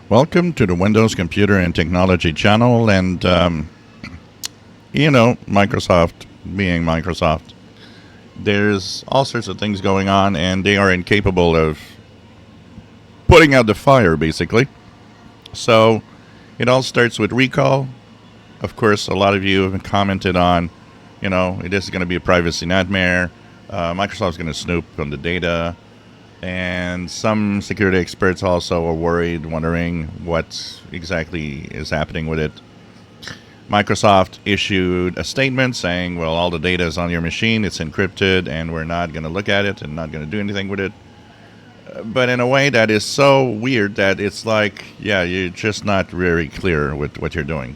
Welcome to the Windows Computer and Technology channel, and Microsoft being Microsoft, there's all sorts of things going on, and they are incapable of putting out the fire, basically. So it all starts with recall. Of course, a lot of you have commented on, this is going to be a privacy nightmare. Microsoft's going to snoop on the data. And some security experts also are worried, wondering what exactly is happening with it. Microsoft issued a statement saying, well, all the data is on your machine, it's encrypted, and we're not going to look at it and not going to do anything with it. But in a way that is so weird that it's like, you're just not very clear with what you're doing.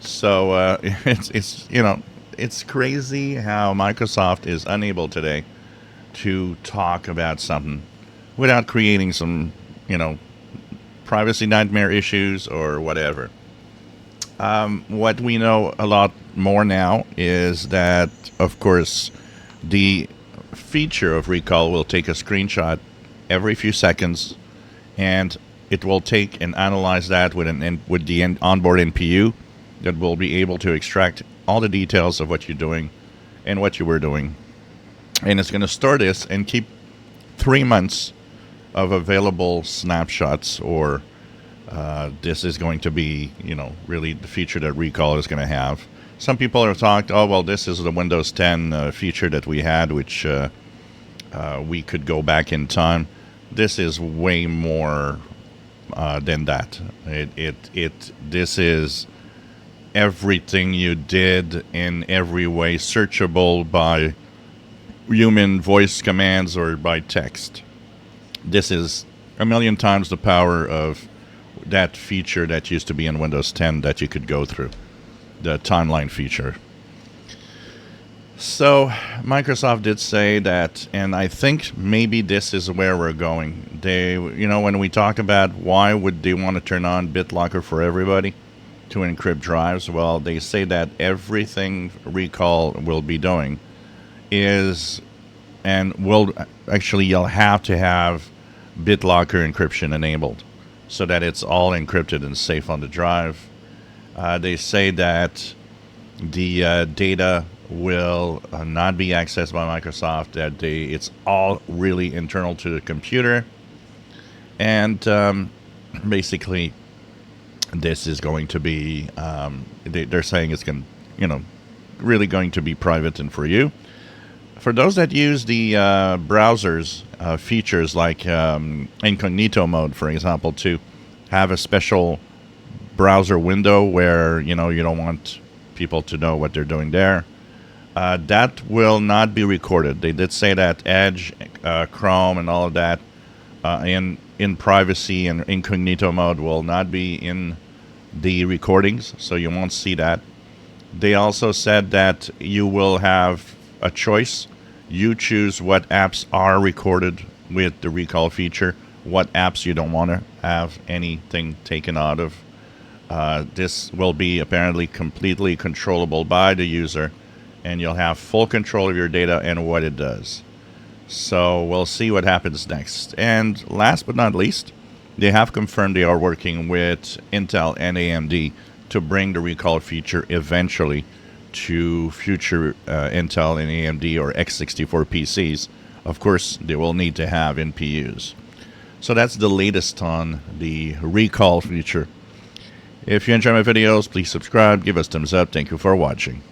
So it's crazy how Microsoft is unable today to talk about something without creating some, privacy nightmare issues or whatever. What we know a lot more now is that, of course, the feature of recall will take a screenshot every few seconds, and it will take and analyze that with the onboard NPU that will be able to extract all the details of what you're doing and what you were doing. And it's going to store this and keep 3 months of available snapshots, or this is going to be, really the feature that recall is going to have. Some people have talked, this is the Windows 10 feature that we had, which we could go back in time. This is way more than that. This is everything you did in every way, searchable by human voice commands or by text. This is a million times the power of that feature that used to be in Windows 10 that you could go through, the timeline feature. So Microsoft did say that, and I think maybe this is where we're going. They, when we talk about why would they want to turn on BitLocker for everybody to encrypt drives, well, they say that everything recall will be doing is, and you'll have to have BitLocker encryption enabled so that it's all encrypted and safe on the drive. They say that the data will not be accessed by Microsoft, that it's all really internal to the computer, and basically this is going to be, they're saying it's really going to be private and for you. For those that use the browser's features like incognito mode, for example, to have a special browser window where you don't want people to know what they're doing there, that will not be recorded. They did say that Edge, Chrome, and all of that in privacy and incognito mode will not be in the recordings, so you won't see that. They also said that you will have a choice. You choose what apps are recorded with the recall feature, what apps you don't want to have anything taken out of. This will be apparently completely controllable by the user, and you'll have full control of your data and what it does. So we'll see what happens next. And last but not least, they have confirmed they are working with Intel and AMD to bring the recall feature eventually to future Intel and AMD or x64 PCs. Of course, they will need to have NPUs. So that's the latest on the recall feature. If you enjoy my videos, please subscribe, give us thumbs up. Thank you for watching.